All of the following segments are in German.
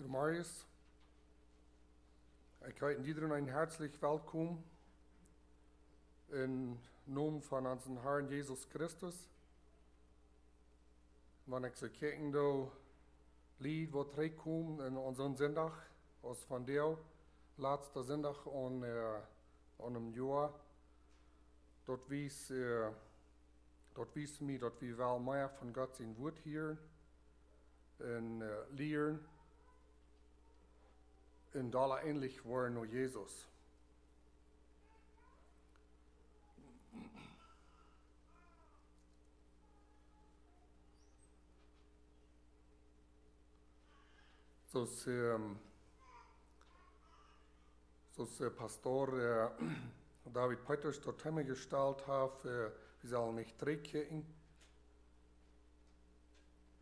Marius, ik heet iedereen een herzlich welkom in naam van onze Herrn Jesus Christus. Wanneer ik zo kijken door Lied wat terugkomt in onze zondag, als van de laatste zondag aan een jaar, dat wijst mij dat we wel meer van God zijn woord hier en leren. Und alle ähnlich waren nur Jesus. Zoals Pastor David Peters das Thema gestellt hat, wir sollen nicht zurückgehen.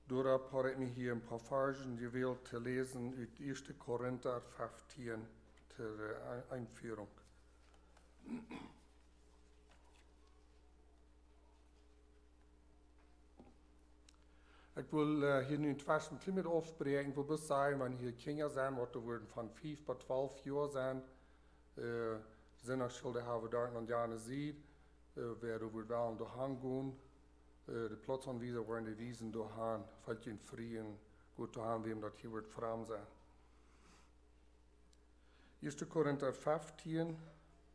Daarop heb ik me hier een paar versen gewählt te lezen uit 1. Korinther 15 ter Einführung. Ik wil hier nu het vers een klein beetje afbreken. Ik wil best zeggen, wanneer hier kinderen zijn, wat er worden van 5 tot 12 jaar zijn, zinnig hebben daar een jaar zien, waar we wel aan de hand gaan. De platsanwijzer worden de wiesen doorgaan, valt je in vrije goed doorgaan, wie dat hier wordt vreemd zijn. 1. Korinther 15,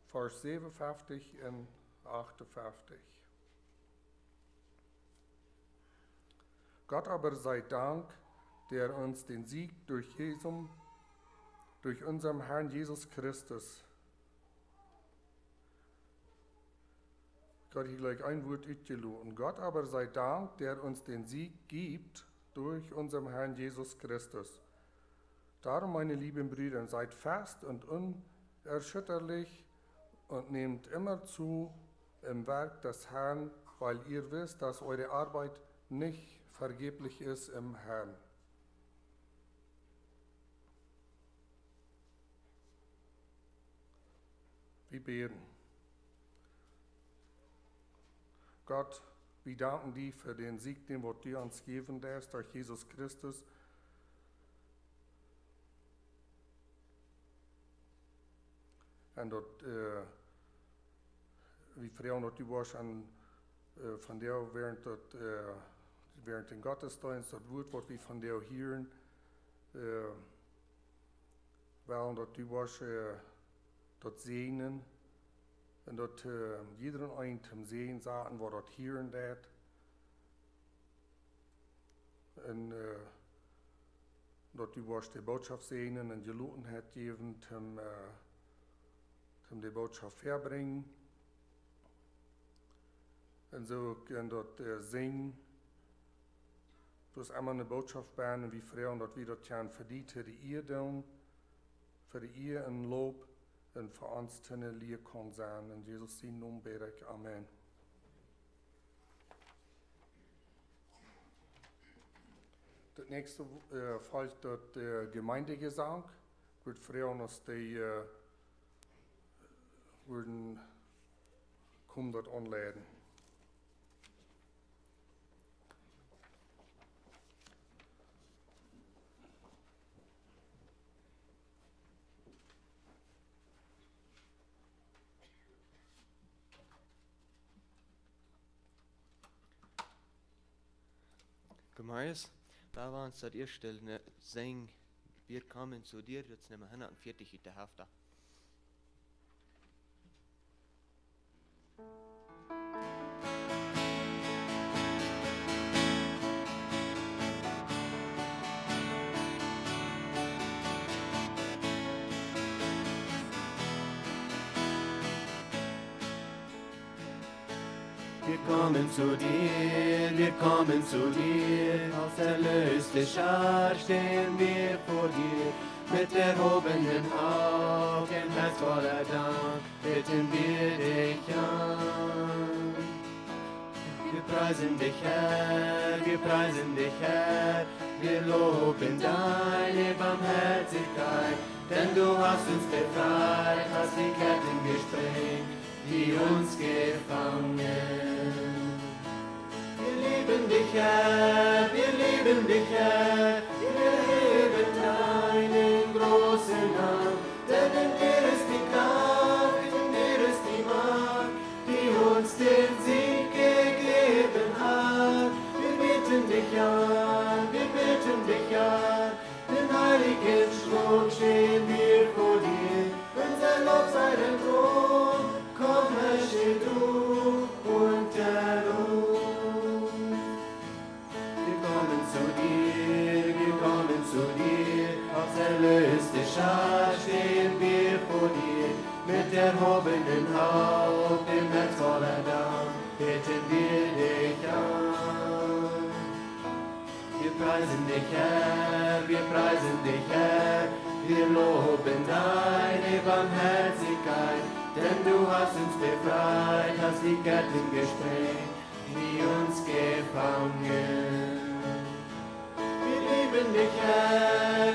vers 57 en 58. Gott aber sei Dank, der uns den Sieg durch unseren Herrn Jesus Christus. Gott hier gleich ein Wort uitgeloten. Gott aber sei Dank, der uns den Sieg gibt durch unseren Herrn Jesus Christus. Darum, meine lieben Brüder, seid fest und unerschütterlich und nehmt immer zu im Werk des Herrn, weil ihr wisst, dass eure Arbeit nicht vergeblich ist im Herrn. Wir beten. Gott, wir danken dir für den Sieg, den du uns geben darfst durch Jesus Christus. Und dort, wie Frau dort warst, von der während den Gottesdienst, das Wort, was wir von dir hören, weil dort du warst, dort sehnen. En dat iedereen eind hem zien zaten wat dat hier en dat. En dat u was de Botschaft zien en je loten het gegeven, hem de Botschaft verbrengen. En zo kunnen dat zingen. Dus allemaal een boodschap brengen en wie vragen dat we dat gaan voor die te de eer doen. Voor de eer en loop en voor ons te een leer kan zijn. In Jezus zijn naam bid ik. Amen. Het nächste folgt dat Gemeindegezang. Ik würde fragen, als die würden kommen dort anleiten. Gemeis, da waren es das erste Sing, wir kommen zu dir, jetzt nehmen wir 140 in der Hälfte. Wir kommen zu dir, als erlöste Schar stehen wir vor dir. Mit erhobenen Haupt, im Herz voller Dank, bitten wir dich an. Wir preisen dich, Herr, wir loben deine Barmherzigkeit, denn du hast uns befreit, hast die Ketten gesprengt, die uns gefangen. Wir lieben dich, Herr, wir heben deinen großen Namen, denn in dir ist die Kraft, in dir ist die Macht, die uns den Sieg gegeben hat. Wir bitten dich an, den heiligen Schwung stehen wir vor dir, unser Lob sei dein Thron, komm, herrsche du unter uns. Wir kommen zu dir, als erlöste Schar stehen wir vor dir, mit erhobenen Haupt, im Herz voller Dank, bitten wir dich an. Wir preisen dich, Herr, wir loben deine Barmherzigkeit, denn du hast uns befreit, hast die Ketten gesprengt, die uns gefangen. Wir lieben dich, Herr,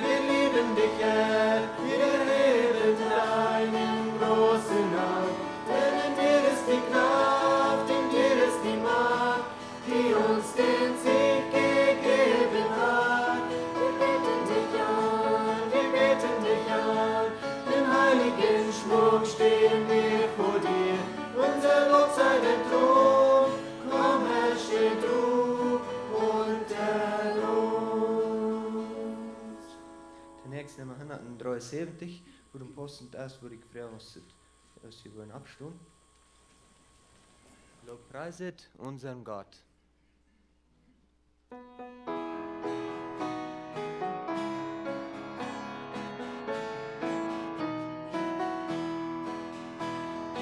wir erheben deinen großen Namen, denn in dir ist die Kraft, in dir ist die Macht, die uns den Sieg gegeben hat. Wir bitten dich an, den heiligen Schmuck stehen wir vor dir, unser Lob sei dein Thron, komm, herrsche du unter uns. Zunächst nehmen wir 173, wo dem Posten das, wo ich frage, was sie wollen abstimmen. Lobpreiset unseren Gott.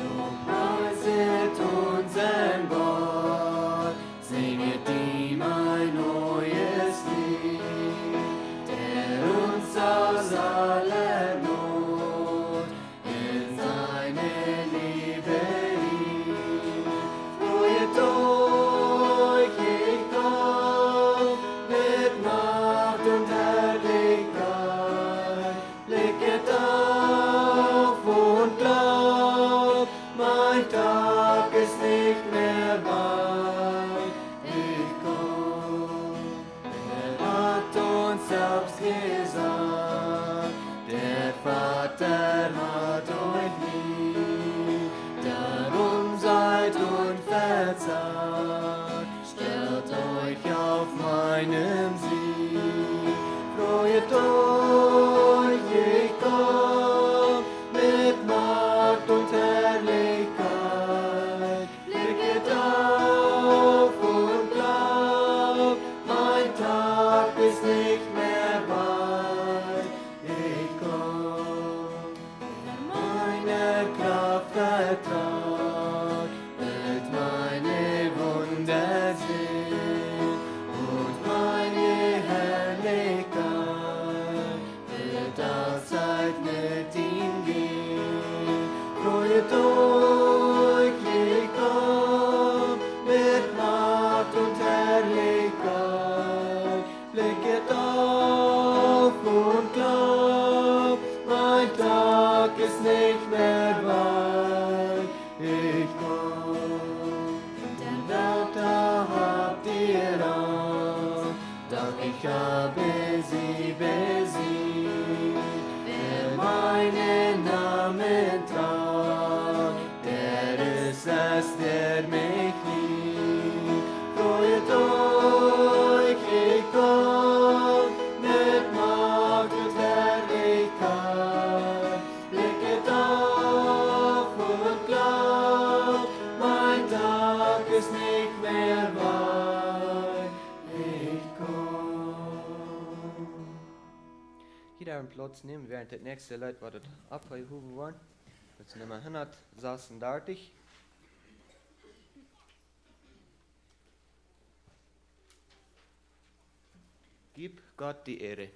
Lobpreiset unseren Gott, singet ihm ein neues Lied, der uns aus aller Not in seine Liebe rief. Freut euch, ich komm mit Macht und Herrlichkeit, blicket auf und glaubt, mein Tag ist nicht mehr weit, ich komm. Er hat uns selbst gesagt, der Vater hat euch lieb, darum seid unverzagt, stellt euch auf meinem Sieg. Freut euch, ich komm mit Macht und Herrlichkeit, blicket auf und glaubt, mein Tag ist nicht mehr weit, ich komm. Wer meiner Kraft vertraut, wird meine ich komm. Die Welt da habt ihr auch, doch ich habe sie besiegt. Wer meinen Namen tragt, der ist es, der mich liebt. Freut euch, ich komm, mit Macht und Herrlichkeit. Blicket auf und glaubt, mein Tag ist nicht mehr weit. Ich komm. Jeder einen Platz nehmen, während das nächste Leid war das abgehoben worden. Jetzt nehmen wir 100, saßen dartig. Gib Gott die Ehre.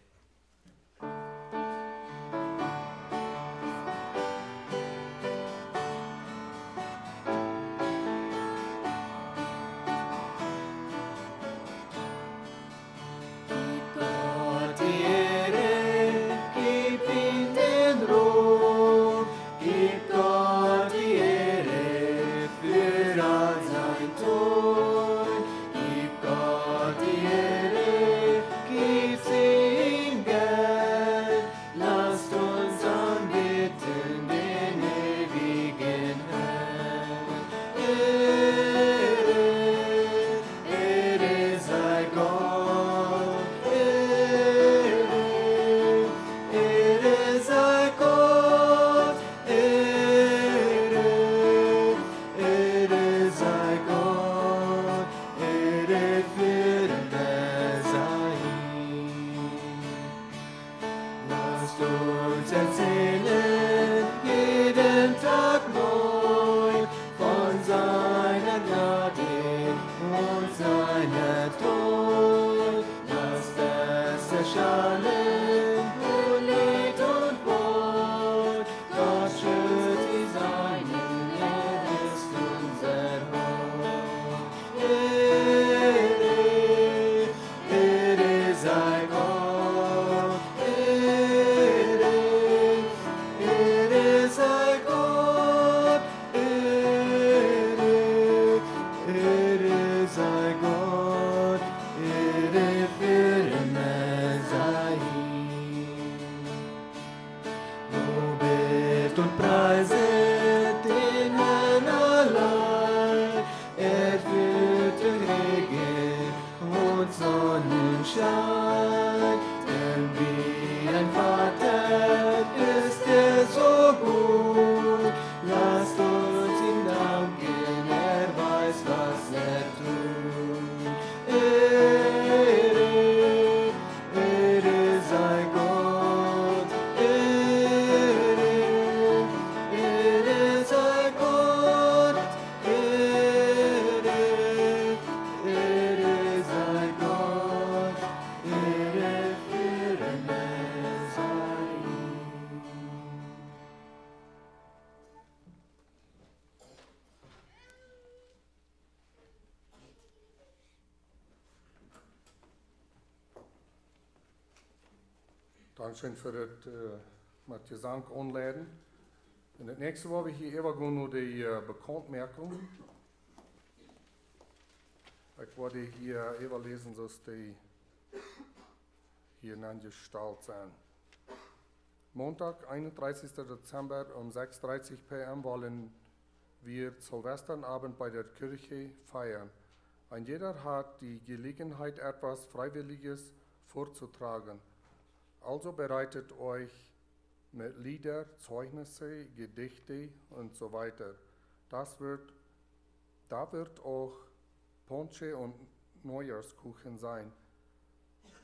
Dankeschön für das met Gesang aanleiden. En het nächste waar we hier even gaan naar de bekantmerkungen. Ich werde hier even lesen, dass die hier gestalt sind. Montag, 31. Dezember um 6:30 p.m. wollen wir Silvesterabend bei der Kirche feiern. Ein jeder hat die Gelegenheit, etwas Freiwilliges vorzutragen. Also bereitet euch mit Lieder, Zeugnisse, Gedichte und so weiter. Da wird auch Ponche und Neujahrskuchen sein.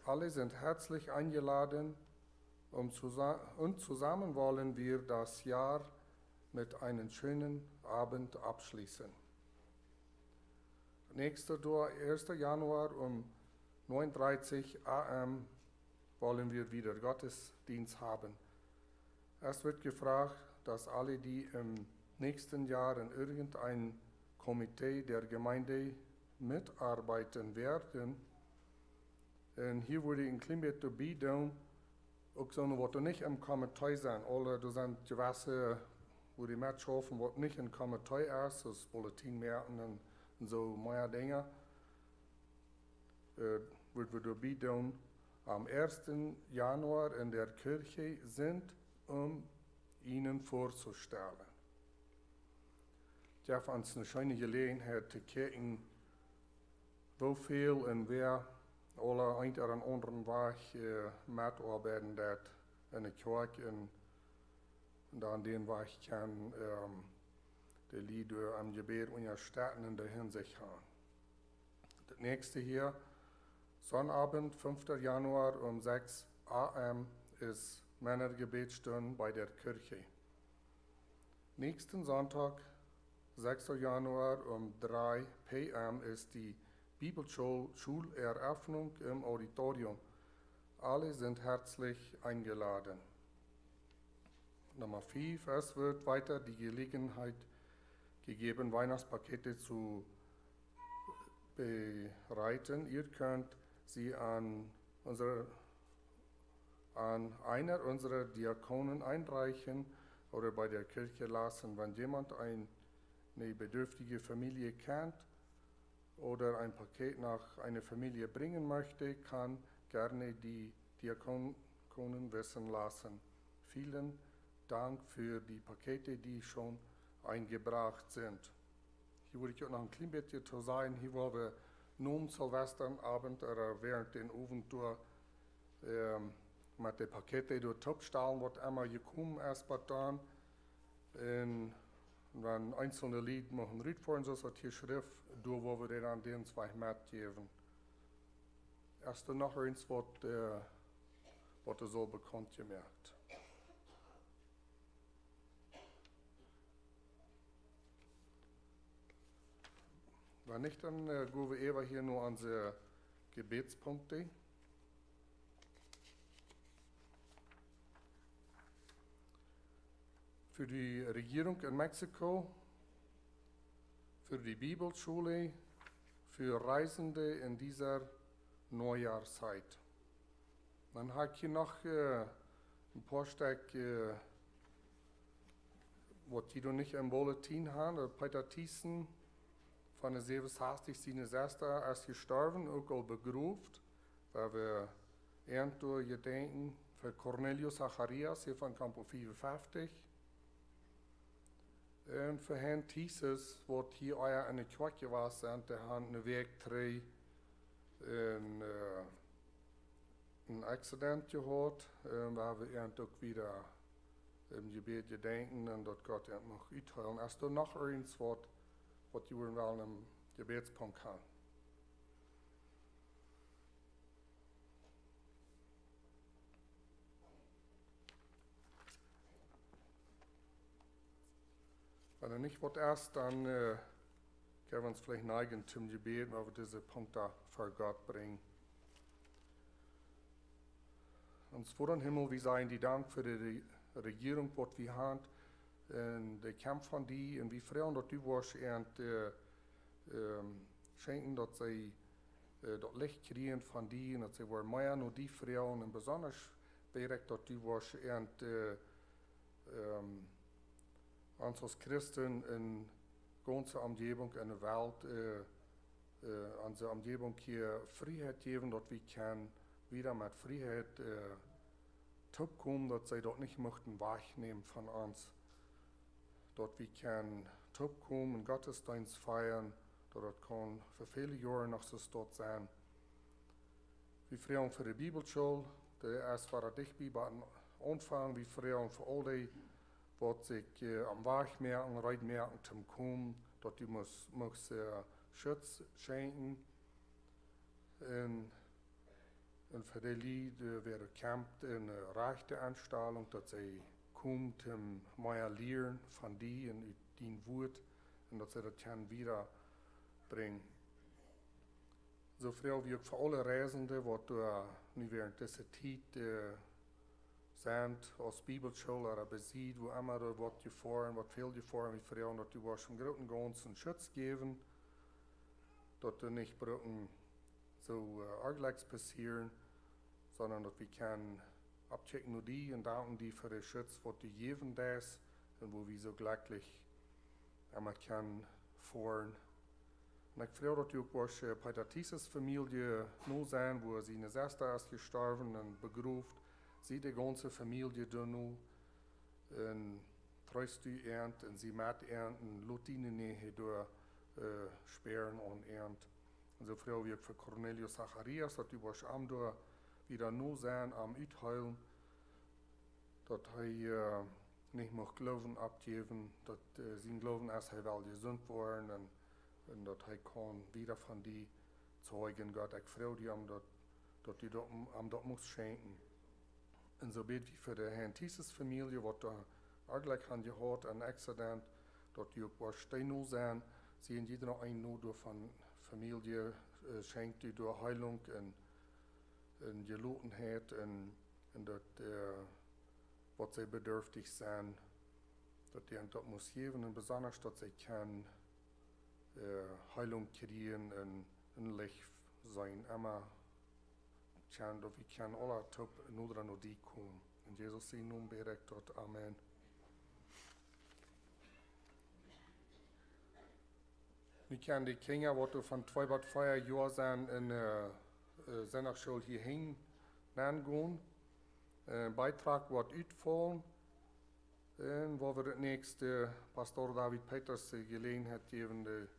Alle sind herzlich eingeladen und zusammen wollen wir das Jahr mit einem schönen Abend abschließen. Nächster Tag, 1. Januar um 9:30 am wollen wir wieder Gottesdienst haben. Es wird gefragt, dass alle, die im nächsten Jahr in irgendein Komitee der Gemeinde mitarbeiten werden, en hier wurde een klein beetje bieden, ook zo'n wat er niet in Komitee zijn. Alle, er zijn gewisse wo die Match hoffen, wat nicht in Kommentar ist, das Bulletinmerken und so mehr Dinge, wird wir dabei tun, am 1. Januar in der Kirche sind, Ihnen vorzustellen. Ich habe uns eine schöne Gelegenheit zu gucken, wofür und wer alle ein oder anderen Weg mitarbeiten dat in der Kirche und an den Weg kann die Lieder am Gebet unterstützen in der Hinsicht haben. Das nächste hier, Sonnabend, 5. Januar um 6 am ist Männergebetsstunde bei der Kirche. Nächsten Sonntag, 6. Januar um 3 p.m. ist die Bibelschuleröffnung im Auditorium. Alle sind herzlich eingeladen. Nummer 5, es wird weiter die Gelegenheit gegeben, Weihnachtspakete zu bereiten. Ihr könnt sie an einer unserer Diakonen einreichen oder bei der Kirche lassen. Wenn jemand eine bedürftige Familie kennt oder ein Paket nach einer Familie bringen möchte, kann gerne die Diakonen wissen lassen. Vielen Dank für die Pakete, die schon eingebracht sind. Hier würde ich auch noch ein klein bisschen zu sagen, hier wollen wir nun Silvesterabend oder während den Abend durch mit den Paketen durch Topstellen, was immer gekommen ist, dann wenn einzelne Lieder machen Riedfahren, so ist hier Schrift, durch wo wir dann den zwei mitgeben. Erst noch eins, was so bekannt gemerkt. Wenn nicht, dann gehen wir eben hier nur an die Gebetspunkte. Für die Regierung in Mexiko, für die Bibelschule, für Reisende in dieser Neujahrszeit. Dann habe ich hier noch ein paar Stück, was die noch nicht im Bulletin haben. Peter Thiessen von der 67, seine Schwester ist gestorben, auch all begruft, weil wir irgendwo gedenken für Cornelius Zacharias hier von Campo 55. Und für Herrn Thieses, was hier euer eine Kirche war, sind, der haben eine Weg drei ein Accident gehabt, weil wir irgendwo wieder im Gebet gedenken und dort Gott noch uitheulen. Hast du noch eins, was die wollen wollen im Gebetspunkt haben? Wenn er nicht was erst, dann können wir uns vielleicht neigen zum Gebet, weil wir diese Punkte vor Gott bringen. Uns vor dem Himmel, wir seien die Dank für die Regierung, was wir haben, und der Kampf von die, und wie Frauen dort die warst, schenken, dass sie dort Licht kriegen von die, und dass sie wollen mehr nur die Frauen, und besonders direkt dort die warst, uns als Christen in ganzer Umgebung, in der Welt, an der Umgebung hier Freiheit geben, dass wir können wieder mit Freiheit zurückkommen, dass sie dort nicht möchten wegnehmen von uns. Dort wir können zurückkommen und Gottesdienst feiern, dort kann für viele Jahre noch so dort sein. Wir freuen für die Bibelschule, der erst war dich bei Anfang, wir freuen für all die, was sich am Weg merken, Reit merken zum Kommen, dort die muss Schutz schenken. Und für die Lieder werden kämpft in eine rechte Anstellung, dass sie kommen zum mehr Lehren von die und den Wort und dass sie das dann wieder bringen. So freuen wir für alle Reisende, die nu während dieser Zeit sind, als Bibelschule oder besieht, wo immer was gefahren, was viel gefahren, wir freuen, dass die was im Großen und Ganzen Schutz geben, dass die nicht brauchen so argleichs passieren, sondern dass wir können abchecken nur die und danken die für den Schutz, was die geben das und wo wir so glücklich immer können fahren. Und ich freue mich auch, was bei der Familie noch sein, wo seine Schwester ist gestorben und begruft, sie die ganze Familie da noch in Treustü ernt und sie mit ernten, Lutine nähe da sperren und ernt. Und so freue ich mich für Cornelius Zacharias, dass die was am da wieder noch sein, am Utheilen, dass er nicht mehr Glauben abgeben, dass sein Glauben erst weil gesund worden und dass er kann wieder von die zeugen Gott. Ich freue mich, dass die dort muss schenken. Und so bete ich für die Herrn Thieses Familie, was da eigentlich an gehört, ein Accident, dass die auch was stehen sein, sie in jeder ein Not von Familie schenkt, die durch Heilung und Gelotenheit und dass was sie bedürftig sind, dass die dort muss geben und besonders, dass sie kann Heilung kriegen und Licht sein. Immer kann, dass wir können alle top nur dran und die kommen. In Jesus sein Namen bete ich dort. Amen. Wir kennen die Kinder, die von 2 Jahren sind in der Senderschule hier hingehen. Beitrag wird ausfallen, wo wir das nächste Pastor David Peters Gelegenheit geben,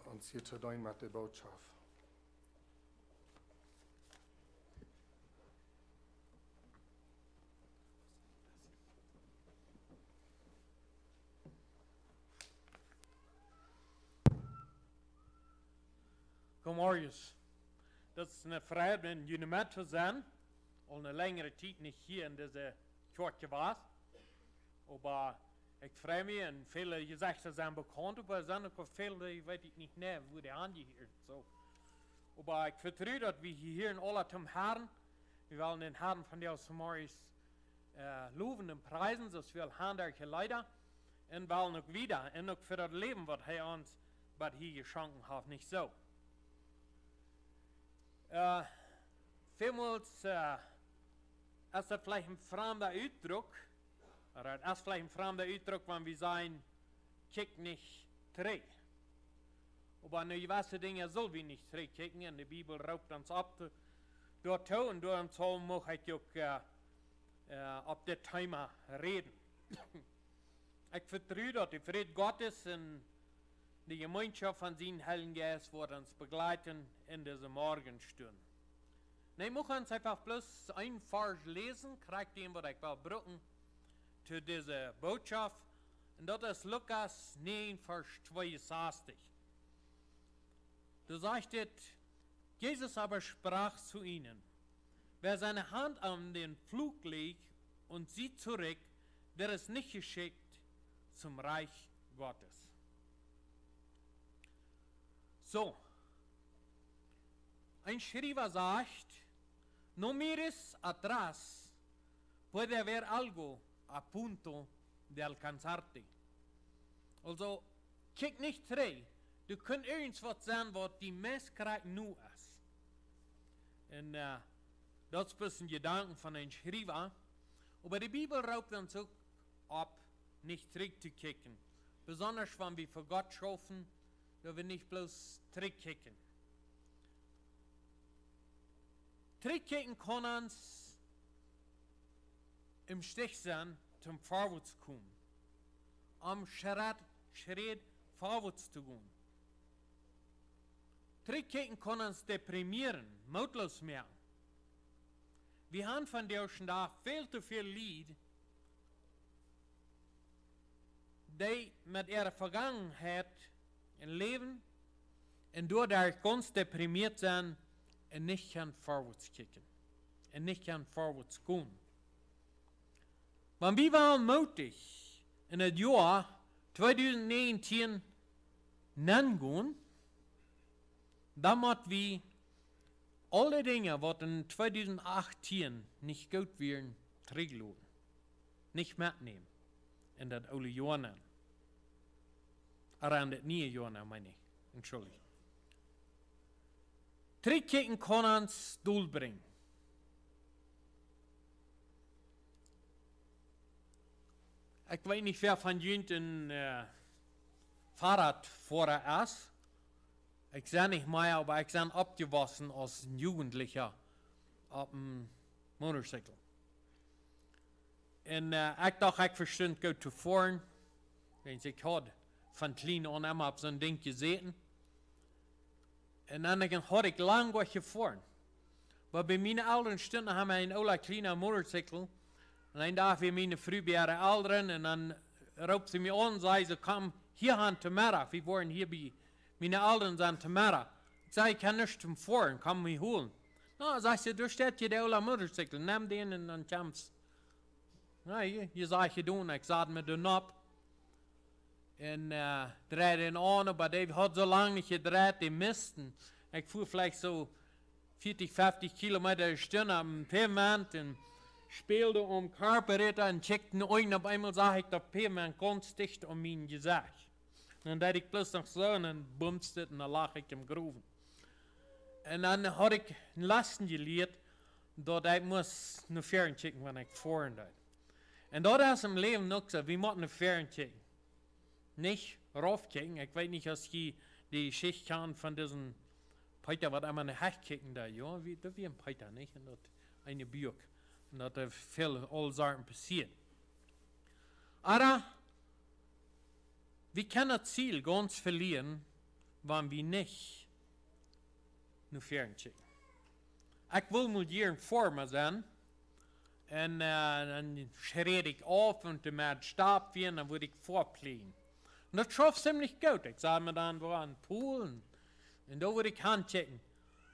uns hier zu dienen mit der Botschaft. Kom morgen. Dat is een vrijheid om jullie met te zijn. Al een langere tijd niet hier in deze kerk was. Maar ik freue mich en viele Gesichter zijn bekend, aber zijn ook viele, weet ik niet mehr, wo die angehiert. So. Aber ich vertraue, dass wir hier in alle zum Herrn, wir wollen den Herrn von der aus morgens loben und preisen, so wir handwerkliche Leiter und wollen auch wieder, und auch für das Leben, was er uns hier geschenkt hat, nicht so. Vielmals ist das vielleicht ein fremder Ausdruck, oder das ist vielleicht ein fremder Ausdruck, wenn wir sagen, kick nicht drei. Aber eine gewisse Dinge soll wir nicht drei kicken, und die Bibel raubt uns ab, dort und dort soll möchte ich auch auf das Thema reden. Ich vertraue, dass die Friede Gottes und die Gemeinschaft von seinem Heiligen Geist wird uns begleiten in diese Morgenstunde. Ich muss uns einfach bloß ein Vers lesen, kriegt den, was ich will brücken, zu dieser Botschaft. Und das ist Lukas 9, Vers 62. Da sagt es, Jesus aber sprach zu ihnen, wer seine Hand an den Pflug legt und sieht zurück, der ist nicht geschickt zum Reich Gottes. So, ein Schreiber sagt, no mires atrás, puede haber algo a punto de alcanzarte. Also, kijk nicht zurück, du kunt irgendwas sein, was die Messkraft nu ist. Und das ist ein bisschen Gedanken von einem Schreiber. Aber die Bibel raubt uns auch ab, nicht zurückzukicken. Besonders wenn wir für Gott schaffen, da wir nicht bloß zurückkicken. Zurückkicken kann uns im Stich sein, zum Vorwärts kommen. Am Schritt vorwärts zu gehen. Zurückkicken kann uns deprimieren, mutlos machen. Wir haben von der schon da viel zu viel Lied, die mit ihrer Vergangenheit ein Leben und dadurch ganz deprimiert sein und nicht kann vorwärts kicken und nicht kann vorwärts gehen. Wenn wir waren mutig in das Jahr 2019 gehen, dann müssen wir alle Dinge, die in 2018 nicht gut wären, zurücklassen. Nicht mitnehmen in das alte Jahr. Oder in das neue Jahr, meine ich. Entschuldigung. Zurückkicken kann uns durchbringen. Ich weiß nicht, wer von Jünt ein Fahrradfahrer ist. Ich sehe nicht mehr, aber ich bin abgewachsen als ein Jugendlicher auf dem Motorcycle. Und ich dachte, ich verstand gut zu fahren. Ich hatte von klein an immer auf so ein Ding gesehen. Und dann hatte ich lang gefahren. Aber bei meinen Eltern stunden haben wir einen kleinen Motorcycle. Und dann darf ich meine Frau bei ihren Eltern und dann ruft sie mir an und sagt, komm hier an Thema. Wir waren hier bei meinen Eltern an Thema. Ich sage, ich kann nicht zum Fahren, komm mich holen. Na, sagt sie, du steht hier der Motorcycle, nimm den und dann kommst. Na, hier sag ich doen, ich sah mir den ab. Und dreht ihn an, aber der hat so lange nicht gedreht, die Misten. Ich fuhr vielleicht so 40, 50 Kilometer Stunde am Pavement und spielte um Carburetor und checkte ihn ein. Auf einmal sah ich das Pavement ganz dicht um mein Gesicht. Und dann dachte ich bloß noch so und dann bumste und dann lag ich im Gruben. Und dann hatte ich ein Lasten gelehrt, dass ich muss eine Ferien checken, wenn ich fahren darf. Und das ist im Leben noch so, wir müssen eine Ferien checken. Nicht raufkicken. Ich weiß nicht, was die Geschichte kann von diesem Peter, was einmal eine Hecht kicken da, ja, wie ein Peter, nicht? Und das eine Burg. Und da viel alle Sachen passiert. Aber wir können das Ziel ganz verlieren, wenn wir nicht nur Ferien checken. Ich will mal hier in Form sein. Und dann schreie ich auf und der Stab werden, dann würde ich vorplänen. Und das schafft ziemlich gut. Ich sage mir dann, wo an Pool und da würde ich handchecken.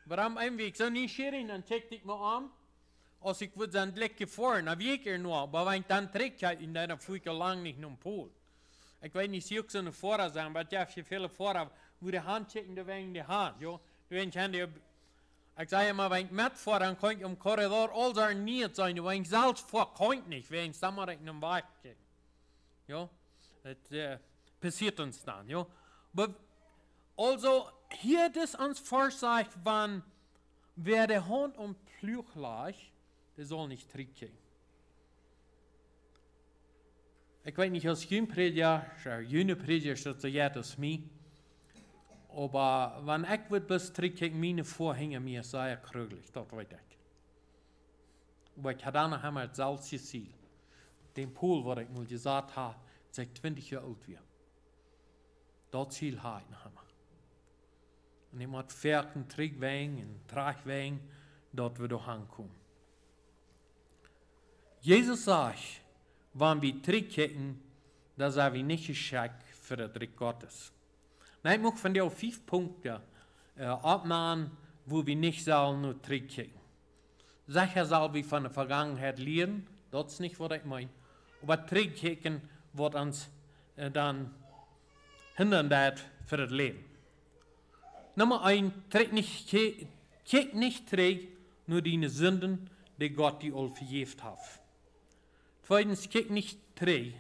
Aber am einen Weg, so nicht schreien, dann checkte ich mal an, als ich würde dann Blick gefahren, dann wiege ich nur, aber wenn ich dann trägt, dann fuhr ich lang nicht nur im Pool. Ich weiß nicht, sie auch so eine Fahrer sagen, aber ja, für viele Fahrer, wo die handchecken, da wegen der Hand, ja. Ich sage immer, wenn ich mitfahre, dann kann ich im Korridor all Sachen nicht sein. Wenn ich selbst fahre, kann ich nicht, wenn ich dann mal in den Weg gehe. Ja, das passiert uns dann. Ja. Aber also, hier ist uns vorsagt, wenn wer der Hand um Plüch lag, der soll nicht trinken. Ich weiß nicht, als Jünprediger, steht so ja, das mir. Aber wenn ich wird bis trinken, meine Vorhänge mir sehr krügelig, das weiß ich. Aber ich hatte dann einmal das selbe Ziel. Den Pool, wo ich mal gesagt habe, seit 20 Jahren alt war. Das Ziel habe ich noch einmal. Und ich muss Pferden, Trickwagen und Tragwagen, dort wir doch ankommen. Jesus sagt, wenn wir trinken, dann sind wir nicht geschickt für den Trick Gottes. Nein, ich möchte von dir 5 Punkte abnehmen, wo wir nicht sollen nur trinken. Sicher soll wir von der Vergangenheit lernen, das ist nicht, was ich meine. Aber trinken wird uns dann hindern für das Leben. Nummer 1, kick nicht träg, nur deine Sünden, die Gott dir all vergeben hat. Zweitens, kick nicht träg,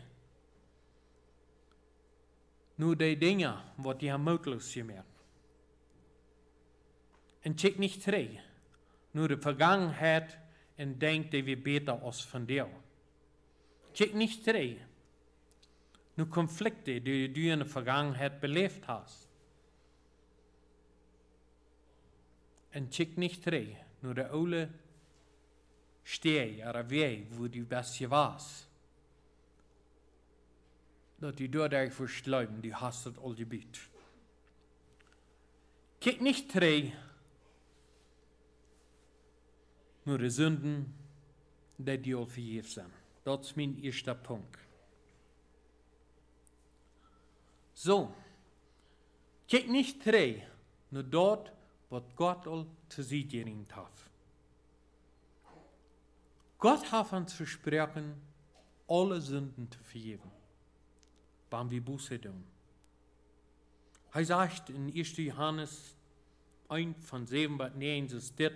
nur die Dinge, die dir möglich gemacht. Und kick nicht träg, nur die Vergangenheit und denk, die wir besser als von dir. Kick nicht träg, nur Konflikte, die du in der Vergangenheit belebt hast. Und kick nicht träg, nur der alte Steh oder Weg, wo du besser warst. Dass du dort verschleiben, du hast das all gebiet. Kick nicht träg, nur die Sünden, die dir all vergeben sind. Das ist mein erster Punkt. So, kick nicht träg, nur dort, was Gott all zu sich geringt hat. Gott hat uns versprochen, alle Sünden zu vergeben, wenn wir Buße tun. Er sagt in 1. Johannes 1 von 7 bis 9 ist das,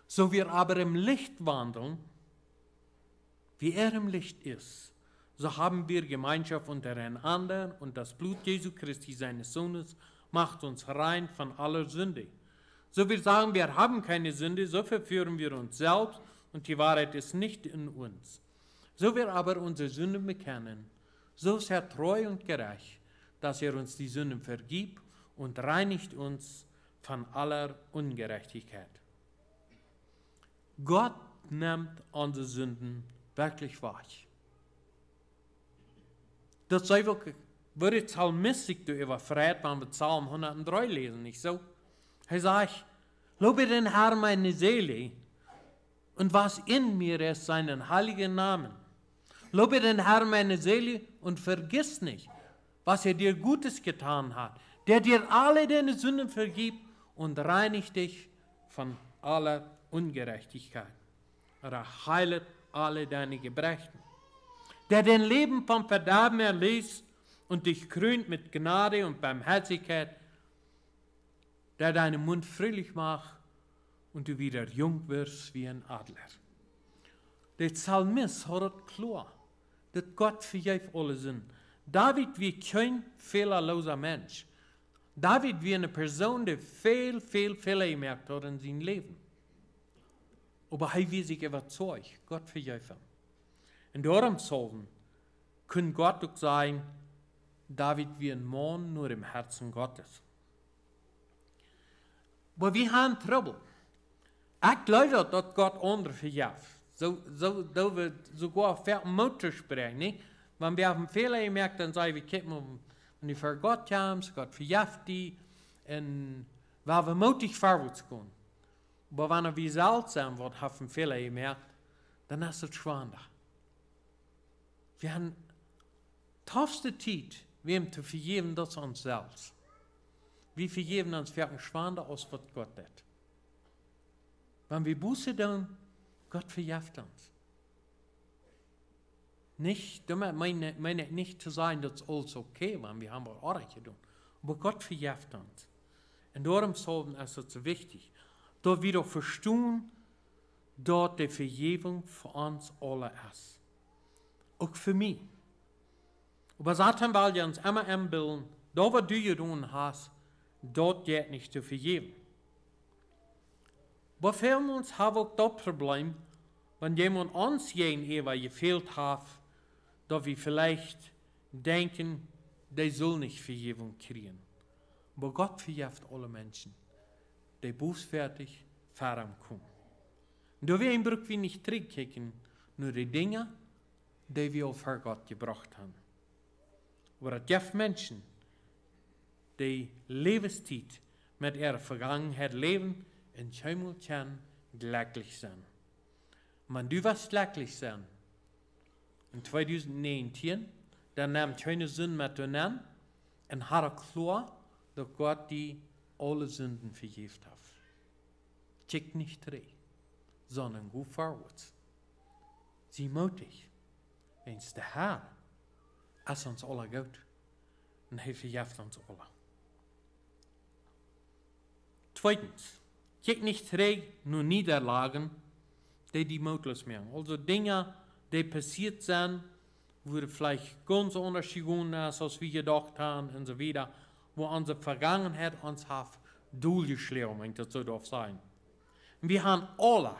so wir aber im Licht wandeln, wie er im Licht ist, so haben wir Gemeinschaft untereinander und das Blut Jesu Christi, seines Sohnes, macht uns rein von aller Sünde. So wir sagen, wir haben keine Sünde, so verführen wir uns selbst und die Wahrheit ist nicht in uns. So wir aber unsere Sünden bekennen, so ist er treu und gerecht, dass er uns die Sünden vergibt und reinigt uns von aller Ungerechtigkeit. Gott nimmt unsere Sünden wirklich wahr. Das sei wirklich, würde Psalmist sich darüber freut, wenn wir Psalm 103 lesen, nicht so? Er sagt, lobe den Herrn meine Seele und was in mir ist, seinen heiligen Namen. Lobe den Herrn meine Seele und vergiss nicht, was er dir Gutes getan hat, der dir alle deine Sünden vergibt und reinigt dich von aller Ungerechtigkeit. Er heilet alle deine Gebrechen. Der dein Leben vom Verderben erlöst und dich krönt mit Gnade und Barmherzigkeit, der deinen Mund fröhlich macht und du wieder jung wirst wie ein Adler. Der Psalmist hat klar, dass Gott vergibt alle Sünden. David war kein fehlerloser Mensch. David war eine Person, die viel Fehler gemacht hat in seinem Leben. Aber er war sich überzeugt, Gott vergibt ihm. Und darum kann Gott auch sagen, David war ein Mann nur im Herzen Gottes. Aber wir haben Trouble. Ich glaube, dass Gott andere vergibt. So wird sogar auf Mutter sprechen. Nicht? Wenn wir einen Fehler gemacht dann sagen wir, wenn die vor Gott haben, Gott vergibt die, und weil wir mutig vorwärts gehen. Aber wenn wir seltsam wird, haben einen Fehler gemacht, dann ist es schwander. Wir haben tougste Zeit, wem zu vergeben, das uns selbst. Wir vergeben uns wirklich schwander, als was Gott tut. Wenn wir Buße tun, Gott vergibt uns. Nicht, damit meine ich nicht zu sagen, dass alles okay war, wir haben Arbeit getan. Aber Gott vergibt uns. Und darum ist es so wichtig, dass wir doch verstehen, dass die Vergebung für uns alle ist. Auch für mich. Aber Satan will uns immer einbilden, da was du getan hast, dort geht nicht zu vergeben. Aber für uns haben wir auch das Problem, wenn jemand uns gegenüber gefehlt hat, dass wir vielleicht denken, der soll nicht Vergebung kriegen. Aber Gott vergibt alle Menschen, die bußfertig vorankommen. Und da brauchen wir nicht zurückkicken, nur die Dinge, die wir auf Gott gebracht haben. Aber es gibt Menschen, die Lebenszeit mit ihrer Vergangenheit leben und Himmel glücklich sein. Wenn du was glücklich sein, in 2019, dann nahm keine Sünden mit dir an und hat klar, dass Gott die alle Sünden vergibt hat. Kick nicht zurück, sondern go vorwärts. Sieh mutig, wenn es der Herr ist uns alle gut und er vergibt uns alle. Zweitens, kick nicht zurück, nur Niederlagen, die mutlos machen. Also Dinge, die passiert sind, wo vielleicht ganz anders gegangen ist, als wir gedacht haben und so weiter, wo unsere Vergangenheit uns hat durchgeschlagen, wenn das so darf sein. Und wir haben alle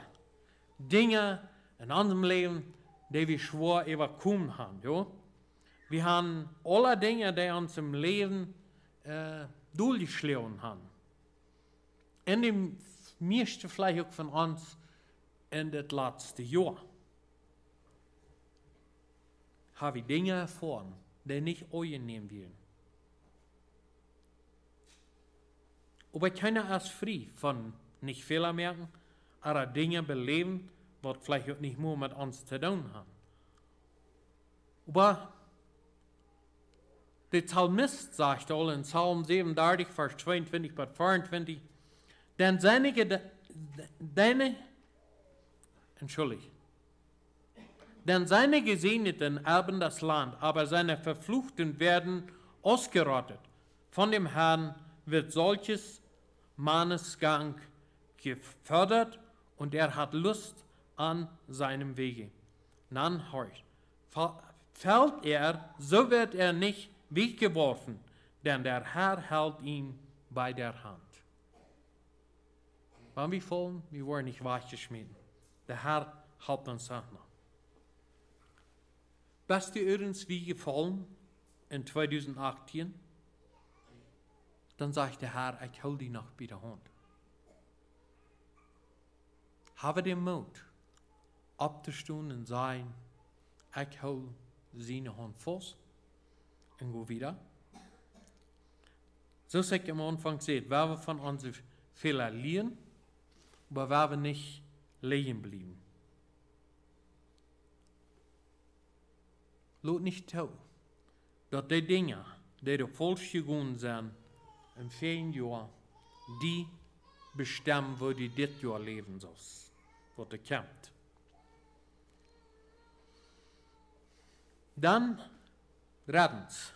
Dinge in unserem Leben, die wir schwer überkommen haben. Ja? Wir haben alle Dinge, die uns im Leben durchgeschlagen haben. In dem meisten vielleicht auch von uns in das letzte Jahr habe ich Dinge erfahren, die nicht euch nehmen werden. Aber ich kann erst frei von nicht Fehler merken, aber Dinge beleben, was vielleicht auch nicht mehr mit uns zu tun haben. Aber der Psalmist sagt all in Psalm 37, Vers 22 bis 24, denn seine Gesegneten erben das Land, aber seine Verfluchten werden ausgerottet. Von dem Herrn wird solches Mannesgang gefördert und er hat Lust an seinem Wege. Dann horcht. Fällt er, so wird er nicht weggeworfen, denn der Herr hält ihn bei der Hand. Wenn wir fallen, wir wollen nicht weichgeschmieden. Der Herr hält uns auch noch. beste irgendwie gefallen in 2018? Dann sagt der Herr, ich hol die noch bei der Hand. Habe den Mut, abzustehen und sagen, ich hol seine Hand fest und go wieder. So sag ich am Anfang gesagt, weil wir von unseren Fehlern lernen, aber weil wir nicht liegen bleiben. Laat nicht zu, dass die Dinge, die du falsch gegangen sind, im 4 Jahr, die bestimmen, wo du dit Jahr leben sollst, wo du kommt. Dann, drittens,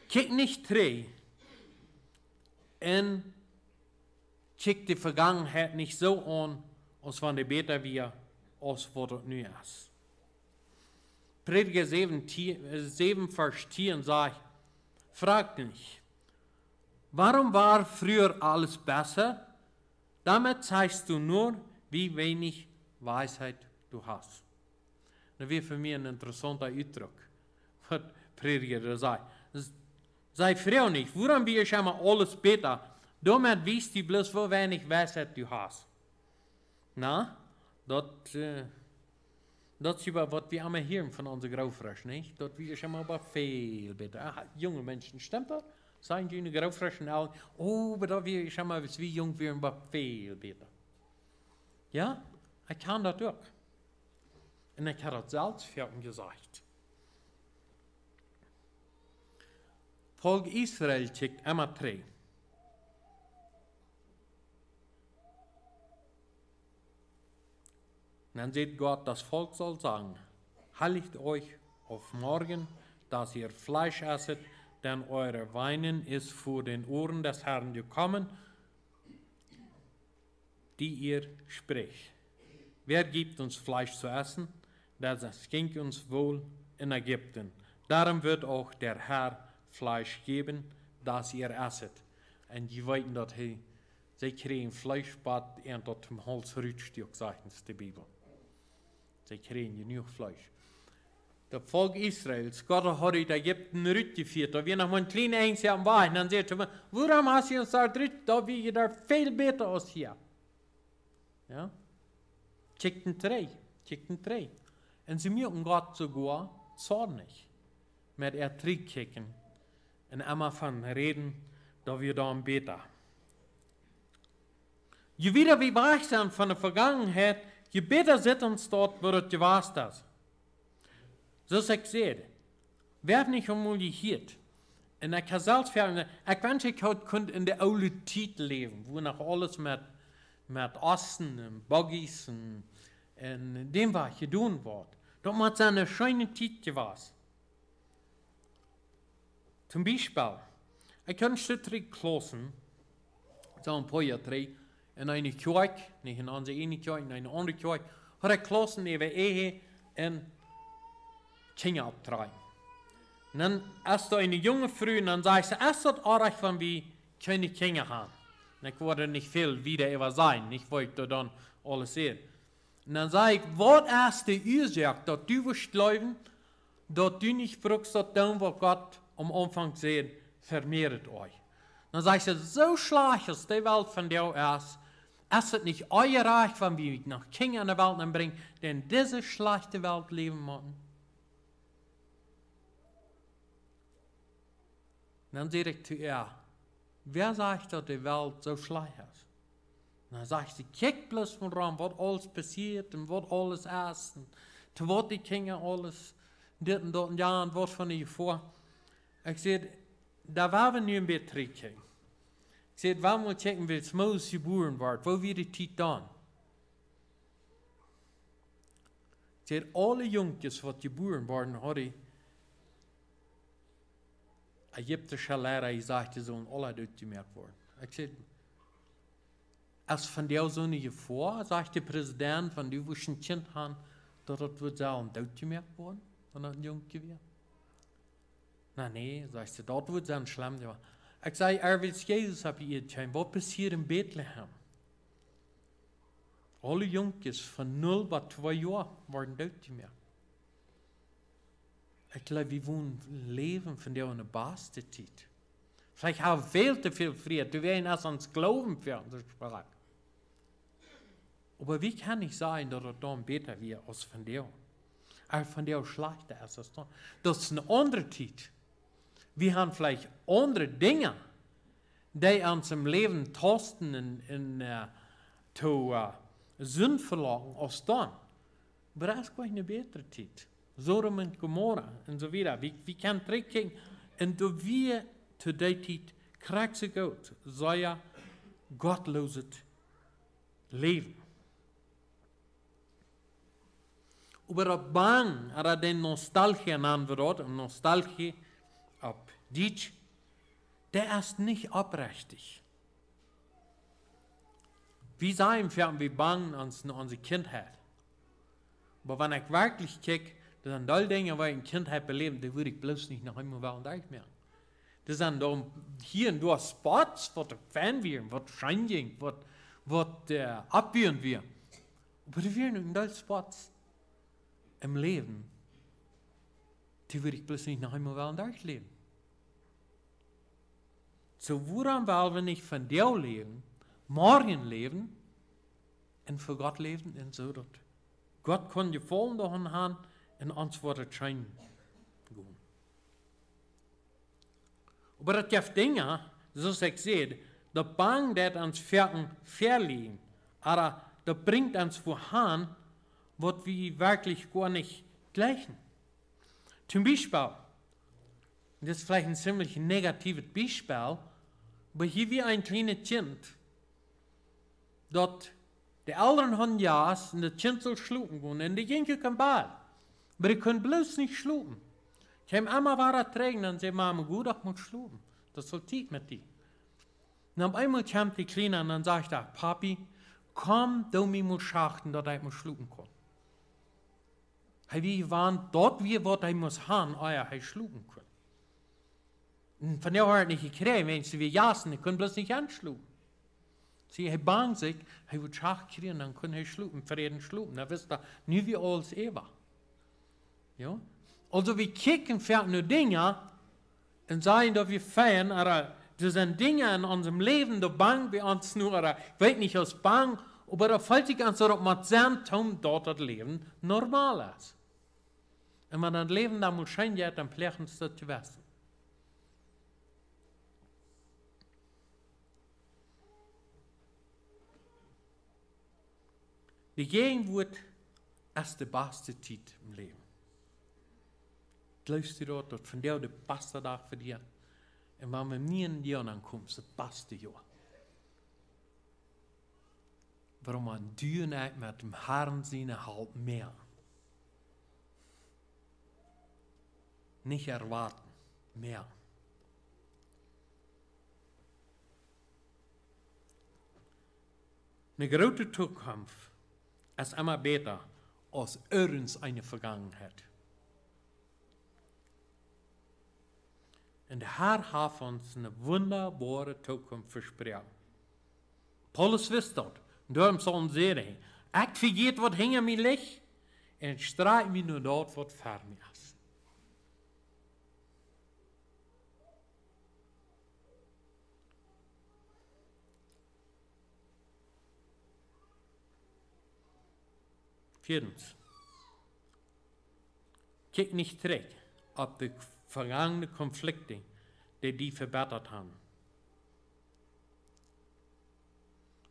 kijk nicht terug und kijk die Vergangenheit nicht so an, als wenn die besser wir, als was es nu ist. Prediger 7, Vers 10 sagt, frag nicht, warum war früher alles besser? Damit zeigst du nur, wie wenig Weisheit du hast. Das wäre für mich ein interessanter Ausdruck, was Prediger da sagt. Sei froh nicht, warum wir schon mal alles besser? Damit weißt du bloß, wie wenig Weisheit du hast. Na, das ist über was wir immer hören von unseren Graufröschen, nicht? Das wir schon mal aber viel besser. Ach, junge Menschen, stimmt das? Sagen die Graufröschen auch, oh, aber da wir schon mal, wie jung wir aber viel besser. Ja, ich kann das auch. Und ich habe das selbst für ihn gesagt. Volk Israel schickt immer 3. Dann sieht Gott, das Volk soll sagen, heiligt euch auf morgen, dass ihr Fleisch esset, denn eure Weinen ist vor den Ohren des Herrn gekommen, die ihr spricht. Wer gibt uns Fleisch zu essen? Das ging uns wohl in Ägypten. Darum wird auch der Herr Fleisch geben, das ihr esset. Und die weten dat sie kriegen Fleischbad und dat zum Hals Rütstück, sagt uns die Bibel. Sie kriegen genug Fleisch. Das Volk Israels, Gott hat in Ägypten rütgeführt, da wir noch mal ein kleines Einzel am Wein, dann sagt er, warum hast du uns da rüt, da wie ihr da viel besser als hier. Ja? Checkten 3. Und sie mögen Gott sogar zornig mit Trickkicken und immer von reden, da wir da besser. Je wieder wie weich sind von der Vergangenheit, je besser sind uns dort, wo das gewasst ist. So sag ich sehe, werd nicht einmal gehört. Und ich kann selbst sagen, ich wünsche, ich könnte in der alten Zeit leben, wo noch alles mit Osten und Buggies und dem was getan wird. Da hat es eine schöne Zeit gewesen. Zum Beispiel, ich kann Stück klossen, so ein paar Jahre drin, in eine Kirche, nicht in unsere eine Kirche, in eine andere Kirche, hat ich klossen über Ehe und Kinder abtreiben. Und dann ist da eine junge Frau und dann sagt sie, es ist auch wenn wir keine Kinder haben. Und ich wollte nicht viel wieder über sein, ich wollte dann alles sehen. Und dann sage ich, was ist die Ursache, dass du wirst leben, dass du nicht brauchst, das tun, was Gott am Anfang sagt, vermehrt euch. Dann sage ich, so schlecht ist die Welt von dir ist, es ist nicht euer Reich, wenn wir noch Kinder in der Welt bringen, denn diese schlechte Welt leben müssen. Dann sage ich zu ihr, wer sagt, dass die Welt so schlecht ist? Dann sagt sie, kiek bloß von rum, was alles passiert und was alles ist. Und zu was die Kinder alles, dit und dort und ja und was von ihr vor. Ich sage, da waren wir nicht mehr trinken. Ich sage, wenn wir checken, wie es Moses geboren wird, wo wird die Zeit dann? Ich sage, alle Jungs, die geboren worden, haben ägyptische Lehrer gesagt, sie sollen alle durchgemerkt worden. Ich sage, als von der so nicht vor, sagt der Präsident, wenn die ein Kind haben, dass das wird selber durchgemerkt worden, wenn das ein Junge wäre. Nee, sagt sie, dort wird es schlimm. Ich sage, als Jesus habe ich gesagt, was passiert in Bethlehem? Alle Jungs von 0 bis 2 Jahren werden durchgemerkt. Ich glaube, wir wollen leben von der eine beste Zeit. Vielleicht haben wir viel zu viel Frieden. Wir werden erst ans Glauben für unsere Sprache. Aber wie kann ich sagen, dass es dann besser wird als von der? Aber von der schlechter als das dann. Das ist eine andere Zeit. Wir haben vielleicht andere Dinge, die uns im Leben tasten und zu Sünde verlangen als dann. Aber das ist gleich eine bessere Zeit. Sodom und Gomorra und so weiter. Wir können zurückgehen und da wir zu der Zeit kriegt sie Gott, so ja gottloses Leben. Aber das Bang, oder den Nostalgie nennen wir dort, Nostalgie auf Deutsch, der ist nicht aufrichtig. Wir sagen, wir bangen uns unsere Kindheit. Aber wenn ich wirklich kicke, das sind all Dinge, die ich in Kindheit belebt, die würde ich bloß nicht noch einmal während mehr. Das sind da hier und da Spots, was fan wir, was scheinbar, was abführen wir. Aber die wir in all Spots im Leben, die würde ich bloß nicht noch einmal während leben. So woran wollen wir nicht von dir leben, morgen leben und für Gott leben und so dort. Gott kann gefallen daran haben und uns wird es scheinen. Aber das gibt Dinge, so ich sehe, der Bang, der uns verliehen, aber das bringt uns voran, was wir wirklich gar nicht gleichen. Zum Beispiel, das ist vielleicht ein ziemlich negatives Beispiel, aber hier wie ein kleines Kind, dort die Eltern haben ja, und das Kind soll schlupen gehen, und die Jinke kann bad, aber die können bloß nicht schlupen. Ich habe einmal war trägen, dann sagt Mama, gut, ich muss schlupen. Das soll tief mit dir. Und auf einmal kam die Kleine und dann sagte ich, Papi, komm, du mir schachten, dass ich muss schlupen kann. Wir waren dort, wie ich muss haben, ich schlupen kann. Und von der hat nicht gekriegt, wenn sie wir jassen, ich kann bloß nicht anschlupen. Sie, er bang sich, er wird Schach kriegen, dann kann er schlupen, verreden schlupen. Dann wisst ihr, nie wie alles war. Ja? Also wir kicken für nur Dinge und sagen, dass wir feiern, aber das sind Dinge in unserem Leben, da bang wir uns nur, oder ich weiß nicht, was bang, aber da fällt sich uns auch mit seinem Tom dort das Leben normal ist. Und wenn das Leben da muss scheinen, dann pflegen es das zu wissen. Die Gegenwart ist die beste Zeit im Leben. Glaubst du dort, dass von der beste Tag für dich? Und wenn wir nie in die Jahren kommen, ist das beste Jahr. Warum man nicht mit dem Herrn seine halt mehr. Nicht erwarten, mehr. Eine große Zukunft ist immer besser als irgendeine eine Vergangenheit. Und der Herr hat uns eine wunderbare Zukunft versprochen. Paulus wusste das. Und darum soll er sagen, ich vergeet, was hinter mir liegt, und ich streite mich nur dort, was vor mir ist. Viertens. Kijk nicht zurück auf die vergangenen Konflikte, die verbessert haben.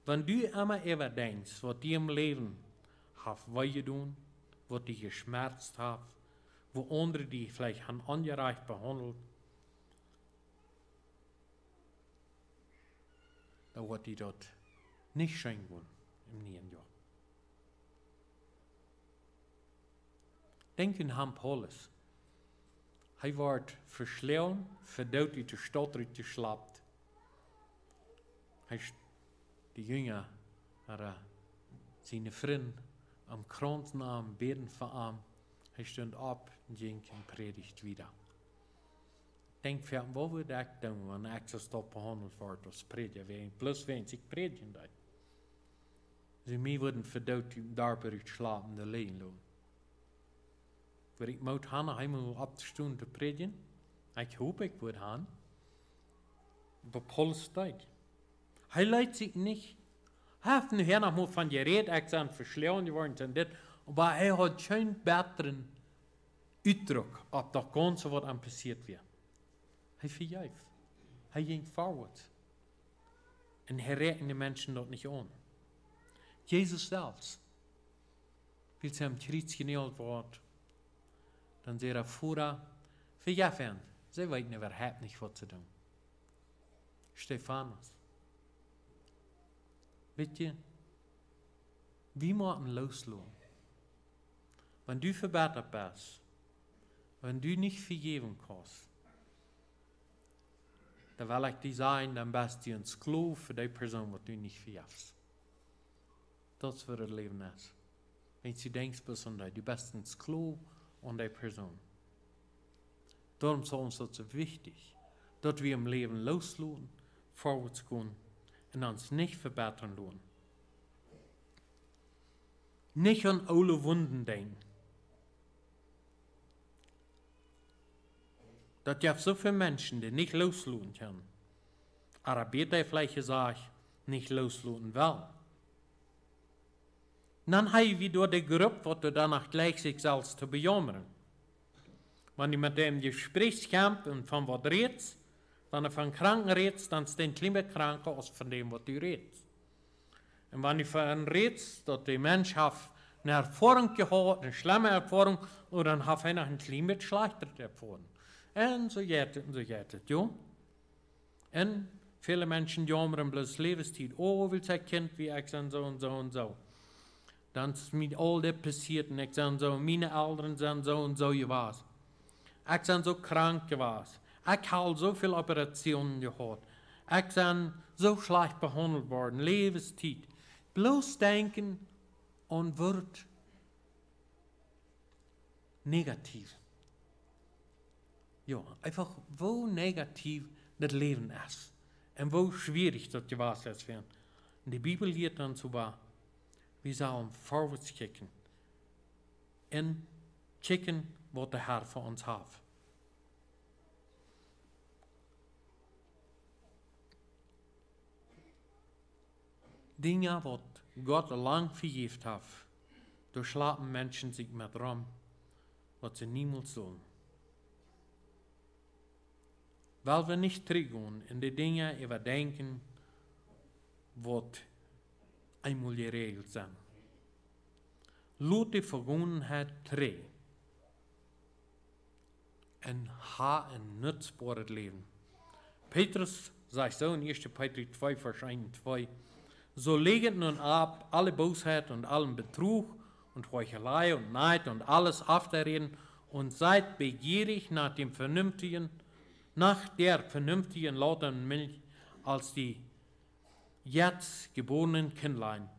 Wenn du immer denkst, was dir im Leben hat wehgetan, was dich geschmerzt hat, wo andere die vielleicht haben ungerecht behandelt, dann wird die dort nicht schön gehen im neuen Jahr. Denk an Herrn Paulus. Er wird verschlagen, verdammt in die Stadt geschleppt. Die Jünger, seine Freunde am Kreuz nahmen, beten für ihn. Er stand ab und ging und predigt wieder. Denk für ihn, wo würde ich tun, wenn ich so dort behandelt wird als Prediger? Plus wenn ich predigen darf. Sie mir würden verdammt darüber geschlafen, der Lehen lassen. waar ik moet gaan, helemaal op de stunde predigen. Ik hoop ik word gaan. Aber Paulus tijd. Hij leidt zich niet. Hij heeft nu hier nog maar van gereed, ik zijn verslaan geworden en dit. Maar hij had geen betere uitdruk op dat ganze wat aan passiert weer. Hij verjuift. Hij ging voorwaarts. En hij rekent de mensen dat niet aan. Jezus zelfs. Wie ze hem kriets geneeld wordt, dan zei hij voordat, verjaffen. Zij weten überhaupt nicht, was ze doen. Stefanus. Weet je, wie moeten loslaten? Wenn du verbetert bist, wenn du nicht vergeben kannst, dann will ich dir sagen, dann bist du ein Sklave für die Person, die du nicht vergibst. Das ist, was das Leben ist. Wenn du denkst, du bist ein Sklave an die Person. Darum ist uns das so wichtig, dass wir im Leben loslassen, vorwärts gehen und uns nicht verbessern lassen. Nicht an alle Wunden denken. Das gibt so viele Menschen, die nicht loslassen können. Aber bitte vielleicht gesagt, nicht loslassen will. Dann haben wir durch die Gruppe, was du danach gleich sich selbst zu bejammern. Wenn du mit dem Gespräch kommst und von was redest, wenn du von Kranken redest, dann ist es lieber kranker als von dem, was du redest. Und wenn du von redest, dass der Mensch eine Erfahrung gehabt, eine schlimme Erfahrung, oder dann hat er noch ein kleines schlechter Erfahrung. Und so geht es, ja. Und viele Menschen jammern bloß Lebenszeit. Oh, will sein Kind wie ich sind so und so und so. Dann ist mit all das passiert und ich sind so, meine Eltern sind so und so gewesen. Ich bin so krank gewesen. Ich habe so viele Operationen gehabt. Ich bin so schlecht behandelt worden, Lebenszeit. Bloß denken und wird negativ. Ja, einfach, wo negativ das Leben ist. Und wo schwierig das gewesen ist. Und die Bibel geht dann so wahr, wir sollen vorwärts kicken. Und kicken, was der Herr für uns hat. Dinge, was Gott lang vergeben hat, durchschlagen Menschen sich mit rum, was sie niemals sollen. Weil wir nicht zurückgehen in die Dinge überdenken, was einmal geregelt sind. Lass die Vergangenheit treten und ha ein nutzbares Leben. Petrus sagt so in 1. Petrus 2, Vers 1 und 2, so legt nun ab alle Bosheit und allen Betrug und Heuchelei und Neid und alles Aufreden und seid begierig nach der vernünftigen lauteren Milch als die jetzt geborenen Kindlein,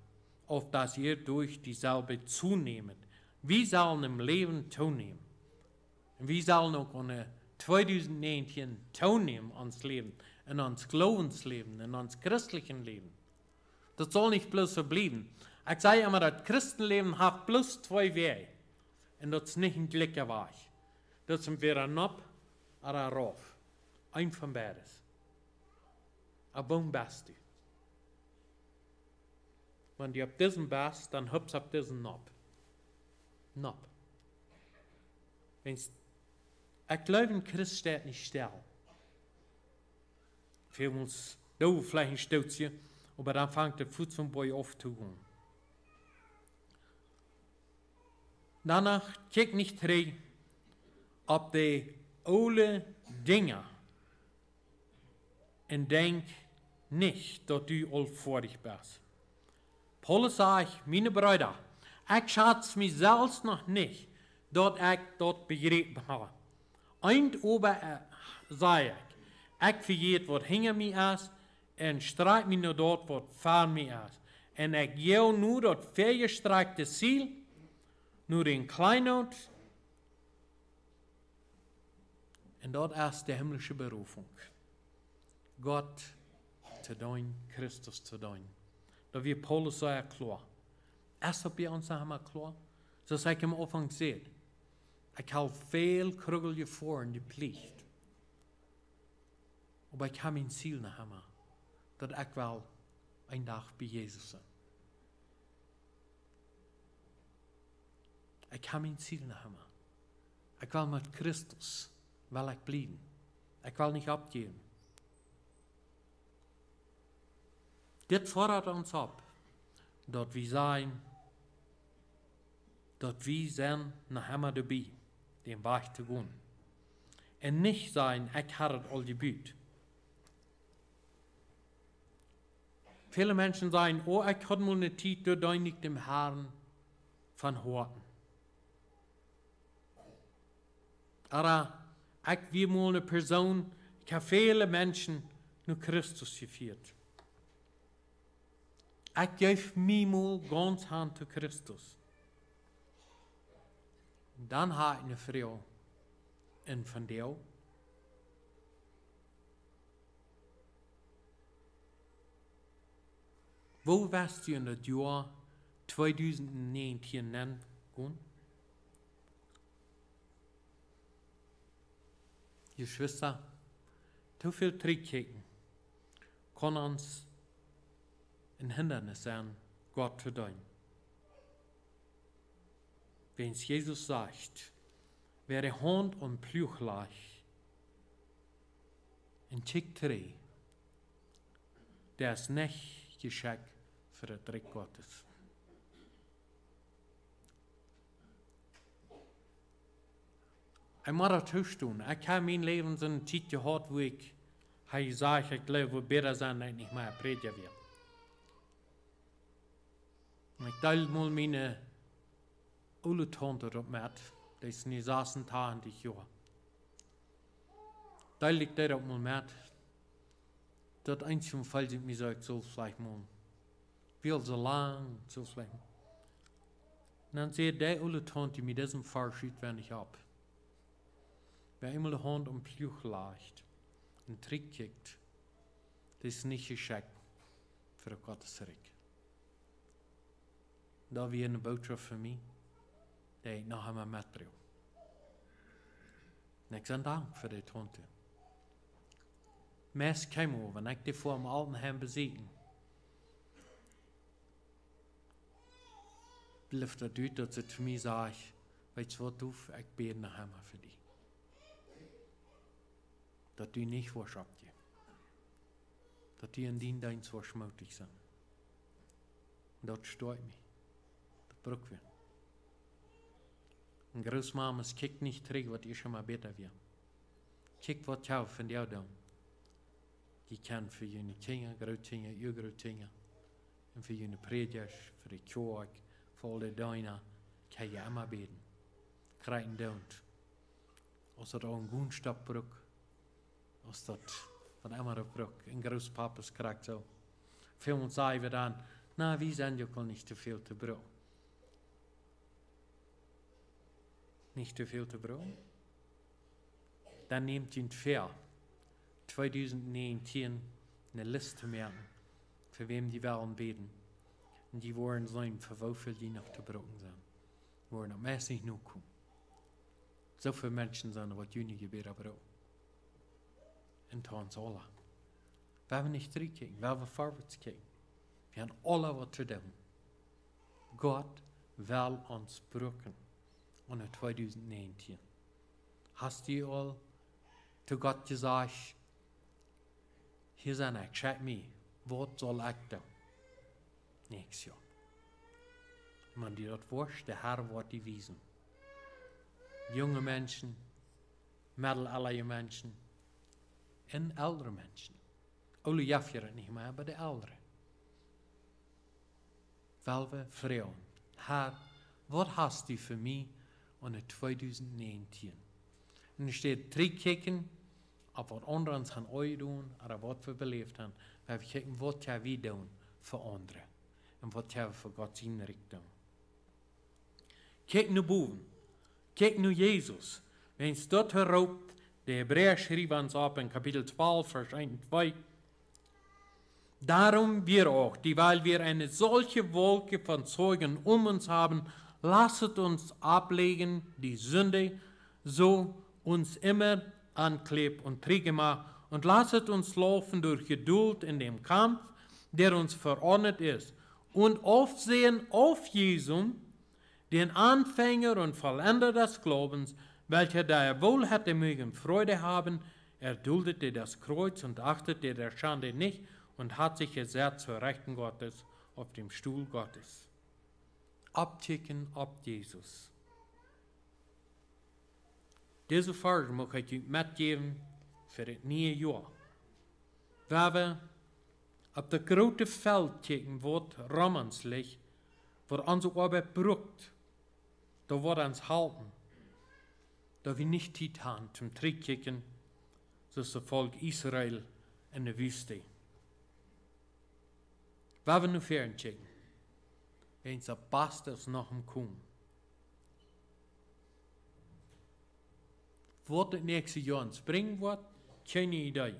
auf das ihr durch dieselbe zunehmet. Wir sollen im Leben zunehmen. Wir sollen auch in 2019 zunehmen ans Leben, in uns Glaubensleben, in uns christlichen Leben. Das soll nicht bloß so bleiben. Ich sage immer, das Christenleben hat bloß zwei Wege. Und das ist nicht ein gleicher Weg. Das sind wir ein Ab oder ein Rauf. Ein von beides. Aber warum bist du? Wenn du auf diesen bist, dann hüpfst du auf diesen Nob. Nob. Ich glaube, ein Christ steht nicht still. Für uns, da vielleicht ein Stützchen, aber dann fängt der Fuß vom Boy auf zu gehen. Danach kick nicht rein, ob die alle Dinge und denk nicht, dass du allvordig bist. Paulus sagt, meine Brüder, ich schätze mich selbst noch nicht, dass ich dort begriffen habe. Und aber sage ich vergeht, was hinter mir ist, und streit mich nur dort, was vor mir ist. Und ich gehe nur das vergestreckte Ziel, nur den Kleinod, und dort ist die himmlische Berufung. Gott zu dienen, Christus zu dienen. Da wird Paulus sagt klar. Erst bei uns einmal klar. So sage ich am Anfang gesagt. Ik heb veel kruggelje voor in de plicht. Maar ik heb mijn ziel naar hem. Dat ik wel een dag bij Jezus ben. Ik heb mijn ziel naar hem. Ik wil met Christus wel ik blijven. Ik wil niet opgeven. Dit fordert ons op. Dat we zijn. Dat we zijn naar hem erbij. Den weg te gaan. En niet zijn, ik had het al gebeurd. Viele Menschen sagen, oh, ich hatte mal eine Zeit, da diene ich dem Herrn von Horten. Aber ich war mal eine Person, ich habe viele Menschen nur Christus geführt. Ich gebe mich mal ganz Hand zu Christus. Und dann habe ich eine Frau in von dir. Wo warst du in das Jahr 2019 nennen? Geschwister, zu viel Trickkicken kann uns ein Hindernis sein, Gott zu dienen. Wenn es Jesus sagt, wer die Hand und Pluch lag, in Tick 3, der ist nicht geschickt für das Reich Gottes. Ich muss das tun. Ich habe mein Leben so eine Zeit gehabt, wo ich sage, ich glaube, wo besser sein, dass ich nicht mehr Prediger werde. Und ich teile mal meine alle Tante dort mit, das ist nicht 26 Jahre. Teile ich das auch mal mit, dat einzige Fall sind mir sagt, so vielleicht mal, viel so lang, so vielleicht. Und dann sehe der alle Tante mit diesem Verschied, wenn ich ab. Wer immer die Hand am Pluch leicht und Trick kickt, das ist nicht geschickt für Gottes Reich. Da wäre eine Botschaft für mich, die ich nachher mal mitbringe. Und ich sage Dank für die Tante. Meest käme, wenn ich die vor dem alten Herrn besiegen. Blijft dat uit dat ze zu mir sagt, weißt du was, ich bete nach Hause für dich. Dass du nicht verschockt gehst. Dass du in dein Dienst verschmutzig sind. Und das stört mich. Das braucht wir. Und Großmamas, kick nicht zurück, was ihr schon mal besser wird. Kick, was ich auch von dir tun. Die kann für jene Kinder, Großkinder, ihr Großkinder. Und für jene Predigers, für die Kirche, für alle Deiner, kann ich immer beten. Kreiten don't. Als dat ook een goede stap broek. Als dat van immer op broek. En Großpapas krijgt zo. Veel zeggen we dan, nou, wie zijn ook al niet te veel te broek. Nicht te veel te broek. Dan neemt je het ver. 2019 eine Liste merken, für wem die wollen beten. Und die wollen sein, für wofür die noch zu brauchen sind. Wollen am meisten nicht nur kommen. So viele Menschen sind, was die nicht gebeten brauchen. Und tun es alle. Wir haben nicht zurückgehen, wir haben vorwärts gehen. Wir haben alle was zu tun. Gott will uns brauchen. Und in 2019. Hast du all zu Gott gesagt, hier zijn ik, check me, wat zal ik doen? Niks, ja. Maar die dat worst, de Herr wordt die wiesen. Junge Menschen, middelalterlijke Menschen en oudere Menschen. Alle jafjeren niet meer, maar de oudere. Welke vrouwen. Herr, wat hast du für mich in 2019? En er steht terugkijken op wat anderen gaan ooit doen, of wat we beleefd hebben. We hebben gekeken wat we doen voor anderen. En wat we voor Gods inricht doen. Kijk naar boven. Kijk naar Jezus. Wens dat heroopt, de Hebräer schreef ons op in kapitel 12, vers 1 en 2. Darum wir auch, dieweil wir eine solche Wolke von Zeugen uns haben, lasset uns ablegen die Sünde, so uns immer anklebt und Träge macht, und lasset uns laufen durch Geduld in dem Kampf, der uns verordnet ist, und aufsehen auf Jesum, den Anfänger und Vollender des Glaubens, welcher, da er wohl hätte mögen Freude haben, erduldete das Kreuz und achtete der Schande nicht und hat sich gesetzt zur Rechten Gottes auf dem Stuhl Gottes. Abticken ab Jesus. Diese Verse möchte ich euch mitgeben für das neue Jahr. Waar we op de grote veld kijken wordt ramenslicht, wordt onze arbeid brukt, da wordt ons helpen, da wir nicht tijd haben zum Trickkicken, zoals das Volk Israel in der Wüste. Waar we nu fern kijken, eens de bastes nog hem komen. Wat het nächste Jahr ins bringen wird, keine Idee.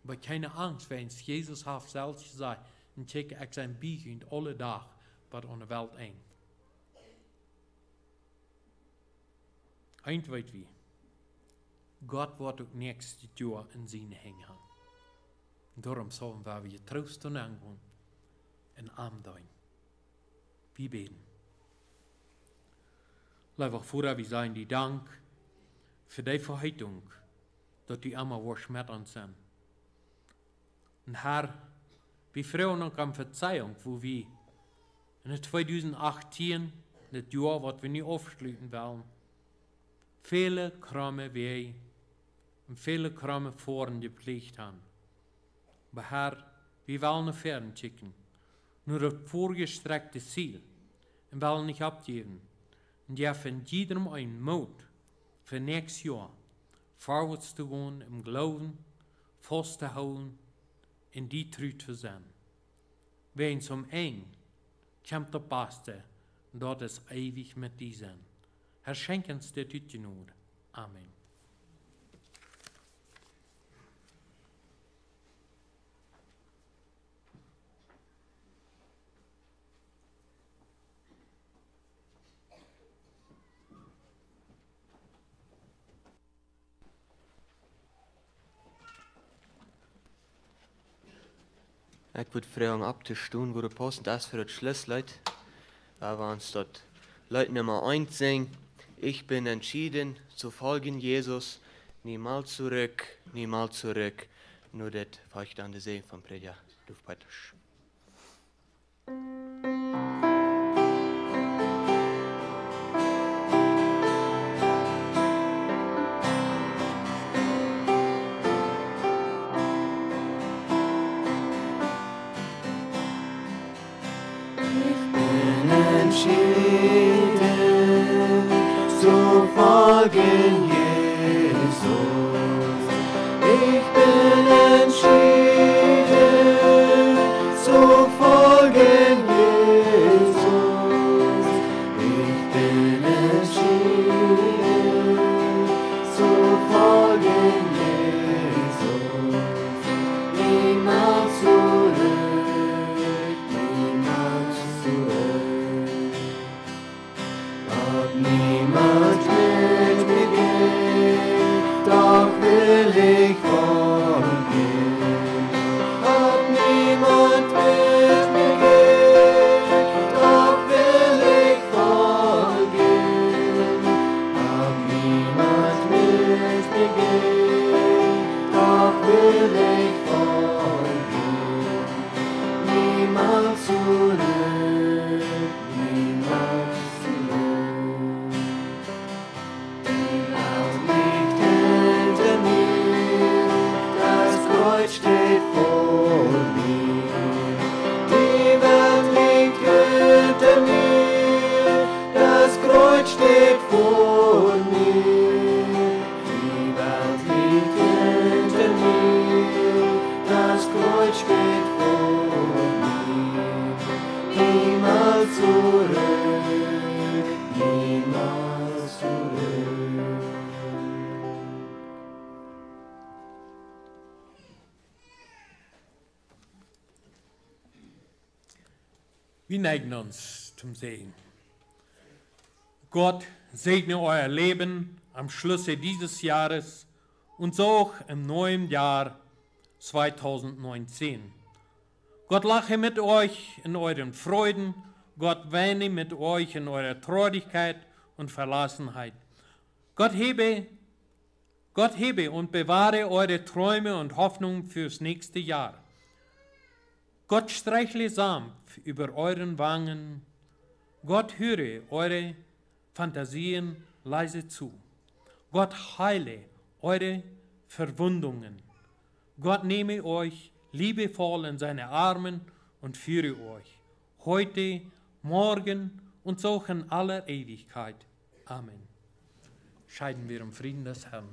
Aber keine Angst, wenn es Jesus hat selbst gesagt, und checke ich sein Bücher und alle Tag, was an der Welt eng. Eins weet wie, Gott wird auch nächstes Jahr in seine Hände haben. Darum sollen wir Trost und angehen und Armdein. Wir beten. Lieber Vater, wir sagen dir Dank für die Verheitung, dass die immer was mit uns sind. Und Herr, wir freuen uns an Verzeihung, wo wir in 2018, das Jahr, was wir nicht aufschließen wollen, viele Krumme Wege und viele Krumme Foren gepflegt haben. Aber Herr, wir wollen nach fern schicken, nur das vorgestreckte Ziel, und wollen nicht abgeben. Und ja, von jedem einen Mut für nächstes Jahr vorwärts zu gehen, im Glauben, festzuhalten, in die Trüt zu sein. Wenn es eng kommt der Beste, dort ist ewig mit diesen. Herr, schenk uns der Tütchenut. Amen. Ich würde fragen, ab der Stunde, wo der Post das für das Schlusslied, da wir uns dort Leute Nummer 1 singen. Ich bin entschieden zu folgen Jesus, niemals zurück, niemals zurück. Nur das war ich dann der Segen von Prediger. Du Peters. Entschieden zu folgen Jesus. Ich bin entschieden zu folgen Jesus. Ich bin entschieden zu folgen Jesus. Niemals zurück, niemals zurück. Niemand mit mir geht, doch will ich folgen. Ob niemand mit mir geht, doch will ich folgen. Ob niemand mit mir geht, doch will ich folgen. Niemals zurück, niemals zurück. Steht vor mir. Die Welt liegt hinter mir, das Kreuz steht vor mir. Die Welt liegt hinter mir, das Kreuz steht vor mir. Niemals zurück, niemals zurück. Wir neigen uns zum Segen. Gott segne euer Leben am Schlusse dieses Jahres und so auch im neuen Jahr 2019. Gott lache mit euch in euren Freuden, Gott weine mit euch in eurer Traurigkeit und Verlassenheit. Gott hebe und bewahre eure Träume und Hoffnungen fürs nächste Jahr. Gott streichle sanft über euren Wangen. Gott höre eure Fantasien leise zu. Gott heile eure Verwundungen. Gott nehme euch liebevoll in seine Arme und führe euch heute, morgen und so in aller Ewigkeit. Amen. Scheiden wir im Frieden des Herrn.